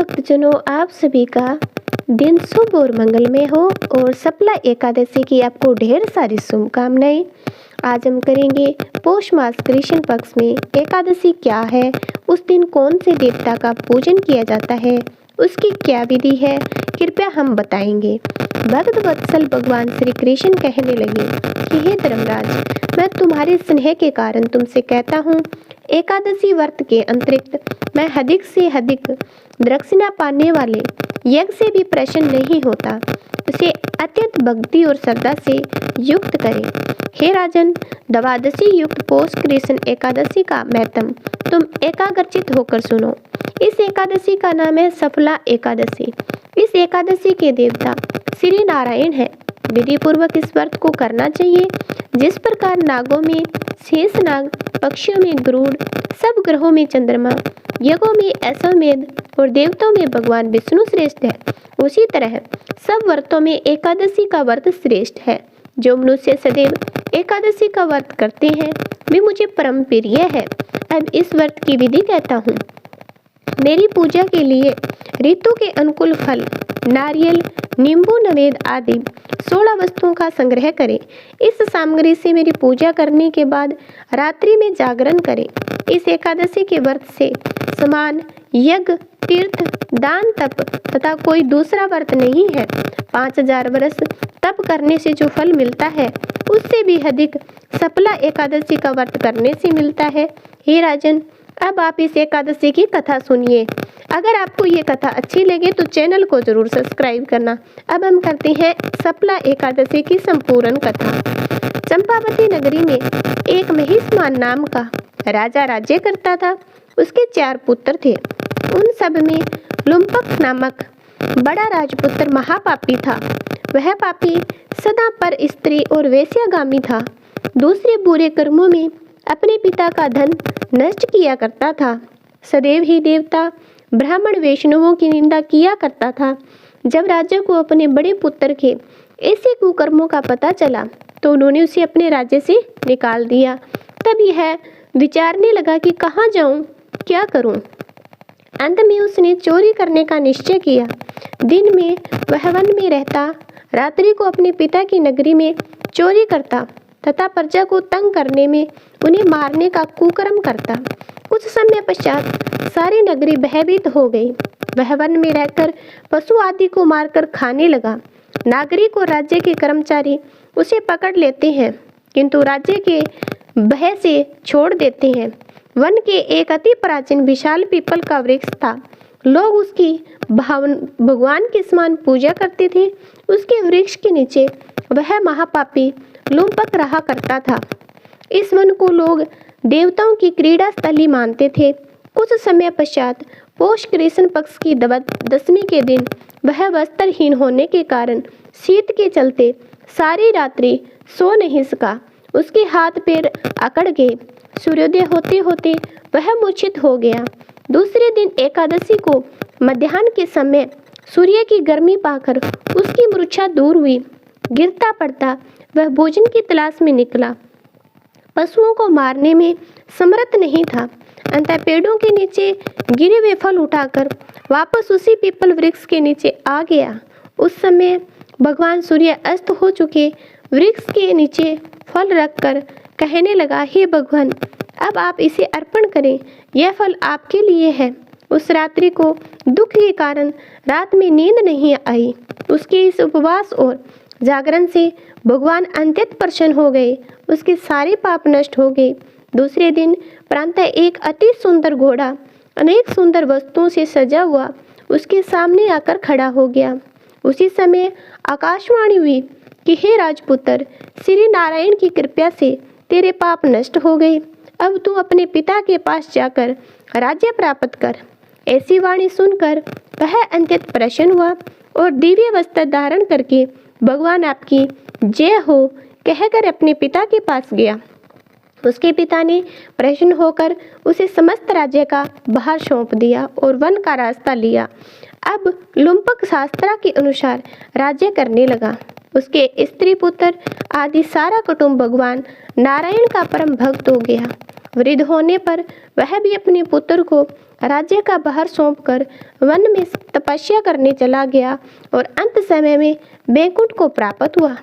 भक्तजनों, आप सभी का दिन शुभ और मंगलमय हो और सफला एकादशी की आपको ढेर सारी शुभकामनाएं। आज हम करेंगे पौष मास कृष्ण पक्ष में एकादशी क्या है, उस दिन कौन से देवता का पूजन किया जाता है, उसकी क्या विधि है, कृपया हम बताएंगे। भक्त वत्सल भगवान श्री कृष्ण कहने लगे कि हे धर्मराज, मैं तुम्हारे स्नेह के कारण तुमसे कहता हूँ, एकादशी व्रत के अंतरिक्त मैं अधिक से अधिक दक्षिणा पाने वाले यज्ञ से भी प्रसन्न नहीं होता। उसे अत्यंत भक्ति और श्रद्धा से युक्त करें। हे राजन, द्वादशी युक्त पौष कृष्ण एकादशी का महत्व तुम एकाग्रचित होकर सुनो। इस एकादशी का नाम है सफला एकादशी। इस एकादशी के देवता श्री नारायण है। विधि पूर्वक इस व्रत को करना चाहिए। जिस प्रकार नागों में शेष नाग, पक्षियों में गरुड़, सब ग्रहों में चंद्रमा, यज्ञों में अश्वमेध और देवताओं में भगवान विष्णु श्रेष्ठ है, उसी तरह सब व्रतों में एकादशी का व्रत श्रेष्ठ है। जो मनुष्य सदैव एकादशी का व्रत करते हैं वे मुझे परम प्रिय है। अब इस व्रत की विधि कहता हूँ। मेरी पूजा के लिए ऋतु के अनुकूल फल, नारियल, नींबू, नवेद आदि 16 वस्तुओं का संग्रह करें। इस सामग्री से मेरी पूजा करने के बाद रात्रि में जागरण करें। इस एकादशी के व्रत से समान यज्ञ, तीर्थ, दान, तप तथा कोई दूसरा व्रत नहीं है। 5000 वर्ष तप करने से जो फल मिलता है उससे भी अधिक सफला एकादशी का व्रत करने से मिलता है। हे राजन, अब आप इस एकादशी की कथा सुनिए। अगर आपको ये कथा अच्छी लगे तो चैनल को जरूर सब्सक्राइब करना। अब हम करते हैं सफला एकादशी की संपूर्ण कथा। चंपावती नगरी में एक महिष्मान नाम का राजा राज्य करता था। उसके 4 पुत्र थे। उन सब में लुम्पक नामक बड़ा राजपुत्र महापापी था। वह पापी सदा पर स्त्री और वेश्यागामी था। दूसरे बुरे कर्मों में अपने पिता का धन नष्ट किया करता था। सदैव ही देवता, ब्राह्मण, वैष्णवों की निंदा किया करता था। जब राजा को अपने बड़े पुत्र के ऐसे कुकर्मों का पता चला तो उन्होंने उसे अपने राज्य से निकाल दिया। तब यह विचारने लगा कि कहाँ जाऊं, क्या करूं। अंत में उसने चोरी करने का निश्चय किया। दिन में वह वन में रहता, रात्रि को अपने पिता की नगरी में चोरी करता तथा प्रजा को तंग करने में उन्हें मारने का कुकर्म करता। कुछ समय पश्चात सारी नगरी भयभीत हो गई। वह वन में रहकर पशु आदि को मारकर खाने लगा। नागरिक और राज्य के कर्मचारी उसे पकड़ लेते हैं किंतु राज्य के भय से छोड़ देते हैं। वन के एक अति प्राचीन विशाल पीपल का वृक्ष था। लोग उसकी भगवान के समान पूजा करते थे। उसके वृक्ष के नीचे वह महापापी लुम्पक रहा करता था। इस वन को लोग देवताओं की क्रीड़ा स्थली मानते थे। कुछ समय पश्चात पौष कृष्ण पक्ष की दशमी के दिन वह वस्त्रहीन होने के कारण शीत के चलते सारी रात्रि सो नहीं सका। उसके हाथ पैर अकड़ गए। सूर्योदय होते होते वह मूर्छित हो गया। दूसरे दिन एकादशी को मध्याह्न के समय सूर्य की गर्मी पाकर उसकी मूर्छा दूर हुई। गिरता पड़ता वह भोजन की तलाश में निकला। पशुओं को मारने में समर्थ नहीं था। अंततः पेड़ों के नीचे गिरे हुए फल उठाकर वापस उसी पीपल वृक्ष के नीचे आ गया। उस समय भगवान सूर्य अस्त हो चुके वृक्ष के नीचे फल रखकर कहने लगा, हे भगवान, अब आप इसे अर्पण करें, यह फल आपके लिए है। उस रात्रि को दुख के कारण रात में नींद नहीं आई। उसके इस उपवास और जागरण से भगवान अत्यंत प्रसन्न हो गए। उसके सारे पाप नष्ट हो गए। दूसरे दिन प्रातः एक अति सुंदर घोड़ा अनेक सुंदर वस्तुओं से सजा हुआ उसके सामने आकर खड़ा हो गया। उसी समय आकाशवाणी हुई कि हे राजपुत्र, श्री नारायण की कृपा से तेरे पाप नष्ट हो गए। अब तू अपने पिता के पास जाकर राज्य प्राप्त कर। ऐसी वाणी सुनकर वह अत्यंत प्रसन्न हुआ और दिव्य वस्त्र धारण करके भगवान आपकी जय हो कहकर अपने पिता के पास गया। उसके पिता ने प्रसन्न होकर उसे समस्त राज्य का भार सौंप दिया और वन का रास्ता लिया। अब लुम्पक शास्त्रा के अनुसार राज्य करने लगा। उसके स्त्री पुत्र आदि सारा कुटुंब भगवान नारायण का परम भक्त हो गया। वृद्ध होने पर वह भी अपने पुत्र को राज्य का भार सौंपकर वन में तपस्या करने चला गया और अंत समय में वैकुंठ को प्राप्त हुआ।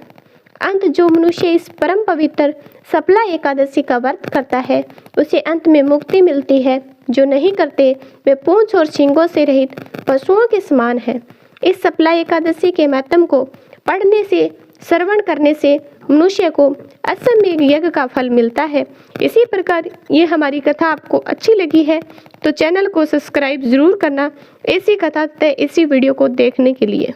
अंत जो मनुष्य इस परम पवित्र सप्ला एकादशी का व्रत करता है उसे अंत में मुक्ति मिलती है। जो नहीं करते वे पूंछ और सींगों से रहित पशुओं के समान है। इस सप्ला एकादशी के महत्व को पढ़ने से, श्रवण करने से मनुष्य को अश्वमेध यज्ञ का फल मिलता है। इसी प्रकार ये हमारी कथा आपको अच्छी लगी है तो चैनल को सब्सक्राइब जरूर करना, ऐसी कथा तथा ऐसी वीडियो को देखने के लिए।